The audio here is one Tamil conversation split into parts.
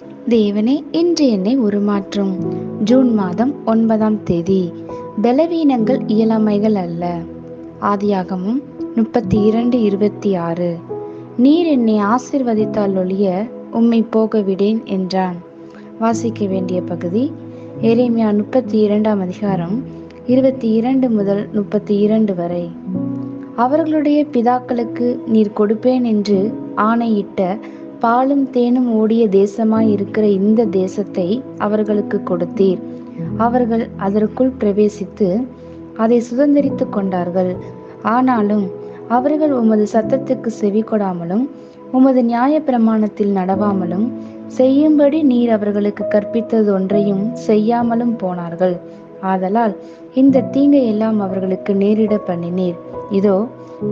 தேவனே, இன்று என்னை உருமாற்றும். ஜூன் மாதம் 9ஆம் தேதி. பலவீனங்கள் இயலாமைகள் அல்ல. ஆதியாகமம் 32:26. நீர் என்னை ஆசீர்வதித்தால் ஒழிய உம்மை போக விடேன் என்றான். வாசிக்க வேண்டிய பகுதி எரேமியா 32ஆம் அதிகாரம் 22 முதல் 32 வரை. அவர்களுடைய பிதாக்களுக்கு நீர் கொடுப்பேன் என்று ஆணையிட்ட பாலும் தேனும் ஓடிய தேசமாயிருக்கிற இந்த தேசத்தை அவர்களுக்கு கொடுத்தீர். அவர்கள் அதற்குள் பிரவேசித்து அதை சுதந்தரித்து கொண்டார்கள். ஆனாலும் அவர்கள் உமது சத்தத்துக்கு செவி கொடாமலும் உமது நியாய பிரமாணத்தில் நடவாமலும் செய்யும்படி நீர் அவர்களுக்கு கற்பித்தது ஒன்றையும் செய்யாமலும் போனார்கள். ஆதலால் இந்த தீங்கை எல்லாம் அவர்களுக்கு நேரிட பண்ணினீர். இதோ,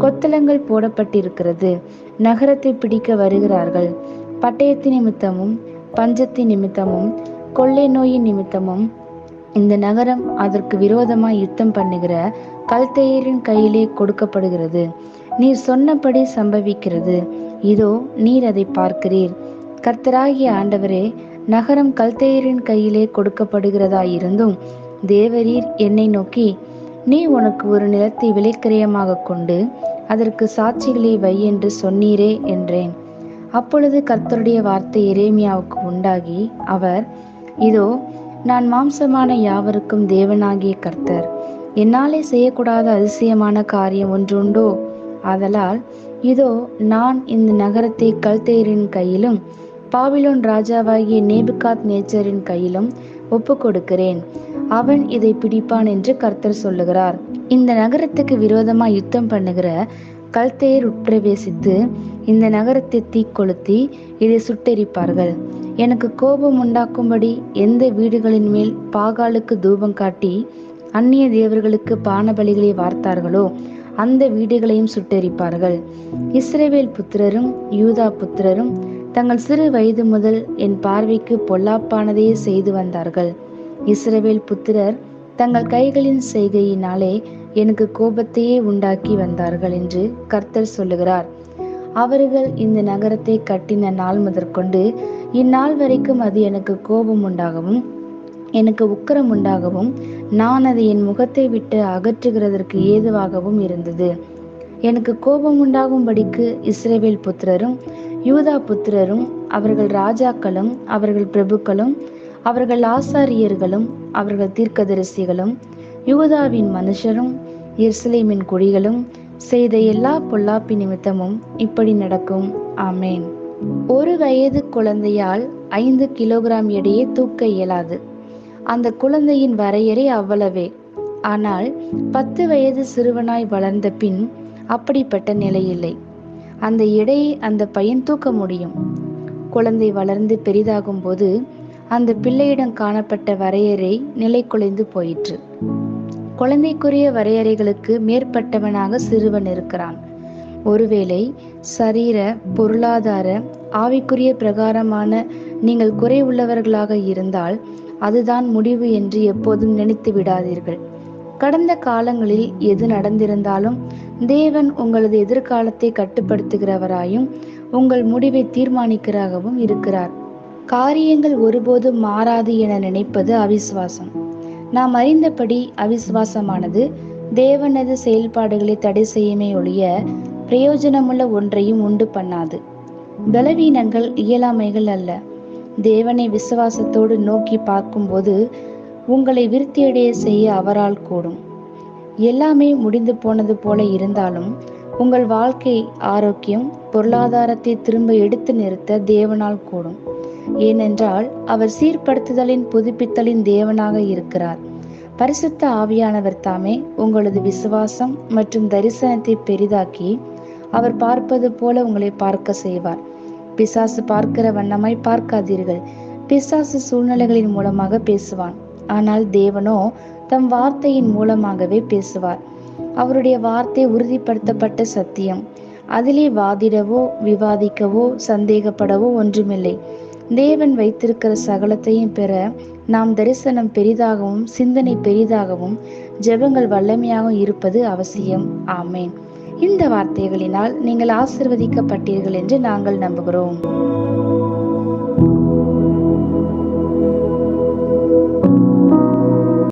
கொத்தளங்கள் போடப்பட்டிருக்கிறது, நகரத்தை பிடிக்க வருகிறார்கள். பட்டயத்தின் நிமித்தமும் பஞ்சத்தின் நிமித்தமும் கொள்ளை நோயின் நிமித்தமும் இந்த நகரம் அதற்கு விரோதமாய் யுத்தம் பண்ணுகிற கல்தேயரின் கையிலே கொடுக்கப்படுகிறது. நீர் சொன்னபடி சம்பவிக்கிறது. இதோ, நீர் அதை பார்க்கிறீர். கர்த்தராகிய ஆண்டவரே, நகரம் கல்தேயரின் கையிலே கொடுக்கப்படுகிறதாயிருந்தும் தேவரீர் என்னை நோக்கி, நீ உனக்கு ஒரு நிலத்தை விலைக்கிரயமாக கொண்டு அதற்கு சாட்சிகளை வை என்று சொன்னீரே என்றேன். அப்பொழுது கர்த்தருடைய வார்த்தை எரேமியாவுக்கு உண்டாகி, அவர், இதோ, நான் மாம்சமான யாவருக்கும் தேவனாகிய கர்த்தர். என்னாலே செய்யக்கூடாத அதிசயமான காரியம் ஒன்று உண்டோ? ஆதலால் இதோ, நான் இந்த நகரத்தை கல்தேயரின் கையிலும் பாபிலோன் ராஜாவாகிய நேபுகாத் நேச்சரின் கையிலும் ஒப்பு கொடுக்கிறேன். அவன் இதை பிடிப்பான் என்று கர்த்தர் சொல்லுகிறார். இந்த நகரத்துக்கு விரோதமாய் யுத்தம் பண்ணுகிற கல்தேயர் உட்பிரவேசித்து இந்த நகரத்தை தீக்கொளுத்தி இதை சுட்டெரிப்பார்கள். எனக்கு கோபம் உண்டாக்கும்படி எந்த வீடுகளின் மேல் பாகாலுக்கு தூபம் காட்டி அந்நிய தேவர்களுக்கு பானபலிகளை வார்த்தார்களோ அந்த வீடுகளையும் சுட்டெரிப்பார்கள். இஸ்ரவேல் புத்திரரும் யூதா புத்திரரும் தங்கள் சிறு வயது முதல் என் பார்வைக்கு பொல்லாப்பானதையே செய்து வந்தார்கள். இஸ்ரவேல் புத்திரர் தங்கள் கைகளின் செய்கையினாலே எனக்கு கோபத்தையே உண்டாக்கி வந்தார்கள் என்று கர்த்தர் சொல்லுகிறார். அவர்கள் இந்த நகரத்தை கட்டின நாள் முதற்கொண்டு இந்நாள் வரைக்கும் அது எனக்கு கோபம் உண்டாகவும் எனக்கு உக்கிரம் உண்டாகவும் நான் அதை என் முகத்தை விட்டு அகற்றுகிறதற்கு ஏதுவாகவும் இருந்தது. எனக்கு கோபம் உண்டாகும்படிக்கு இஸ்ரவேல் புத்திரரும் யூதா புத்திரரும் அவர்கள் ராஜாக்களும் அவர்கள் பிரபுக்களும் அவர்கள் ஆசாரியர்களும் அவர்கள் தீர்க்கதரிசிகளும் யூதாவின் மனுஷரும் எருசலேமின் குடிகளும் செய்த எல்லா பொல்லாப்பி நிமித்தமும் இப்படி நடக்கும். ஆமேன். 1 வயது குழந்தையால் 5 கிலோகிராம் எடையை தூக்க இயலாது. அந்த குழந்தையின் வரையறை அவ்வளவே. ஆனால் 10 வயது சிறுவனாய் வளர்ந்த பின் அப்படிப்பட்ட நிலையில்லை. அந்த எடையை அந்த பையன் தூக்க முடியும். குழந்தை வளர்ந்து பெரிதாகும் போது அந்த பிள்ளையிடம் காணப்பட்ட வரையறை நிலை குலைந்து போயிற்று. குழந்தைக்குரிய வரையறைகளுக்கு மேற்பட்டவனாக சிறுவன் இருக்கிறான். ஒருவேளை சரீர, பொருளாதார, ஆவிக்குரிய பிரகாரமான நீங்கள் குறை உள்ளவர்களாக இருந்தால் அதுதான் முடிவு என்று எப்போதும் நினைத்து விடாதீர்கள். கடந்த காலங்களில் எது நடந்திருந்தாலும் தேவன் உங்களது எதிர்காலத்தை கட்டுப்படுத்துகிறவராயும் உங்கள் முடிவை தீர்மானிக்கிறவராகவும் இருக்கிறார். காரியங்கள் ஒருபோதும் மாறாது என நினைப்பது அவிசுவாசம். நாம் அறிந்தபடி அவிசுவாசமானது தேவனது செயல்பாடுகளை தடை செய்யுமே ஒழிய பிரயோஜனமுள்ள ஒன்றையும் உண்டு பண்ணாது. பலவீனங்கள் இயலாமைகள் அல்ல. தேவனை விசுவாசத்தோடு நோக்கி பார்க்கும்போது உங்களை விருத்தியடைய செய்ய அவரால் கூடும். எல்லாமே முடிந்து போனது போல இருந்தாலும் உங்கள் வாழ்க்கை ஆரோக்கியம், பொருளாதாரத்தை திரும்ப எடுத்து நிறுத்த தேவனால் கூடும். ஏனென்றால் அவர் சீர்படுத்துதலின் புதுப்பித்தலின் தேவனாக இருக்கிறார். பரிசுத்த ஆவியானவர் தாமே உங்களது விசுவாசம் மற்றும் தரிசனத்தை பெரிதாக்கி அவர் பார்ப்பது போல உங்களை பார்க்க செய்வார். பிசாசு பார்க்கிற வண்ணமாய் பார்க்காதீர்கள். பிசாசு சூழ்நிலைகளின் மூலமாக பேசுவான். ஆனால் தேவனோ தம் வார்த்தையின் மூலமாகவே பேசுவார். அவருடைய வார்த்தை உறுதிப்படுத்தப்பட்ட சத்தியம். அதிலே வாதிடவோ விவாதிக்கவோ சந்தேகப்படவோ ஒன்றுமில்லை. தேவன் வைத்திருக்கிற சகலத்தையும் பெற நாம் தரிசனம் பெரிதாகவும் சிந்தனை பெரிதாகவும் ஜெபங்கள் வல்லமையாகவும் இருப்பது அவசியம். ஆமேன். இந்த வார்த்தைகளினால் நீங்கள் ஆசீர்வதிக்கப்பட்டீர்கள் என்று நாங்கள் நம்புகிறோம்.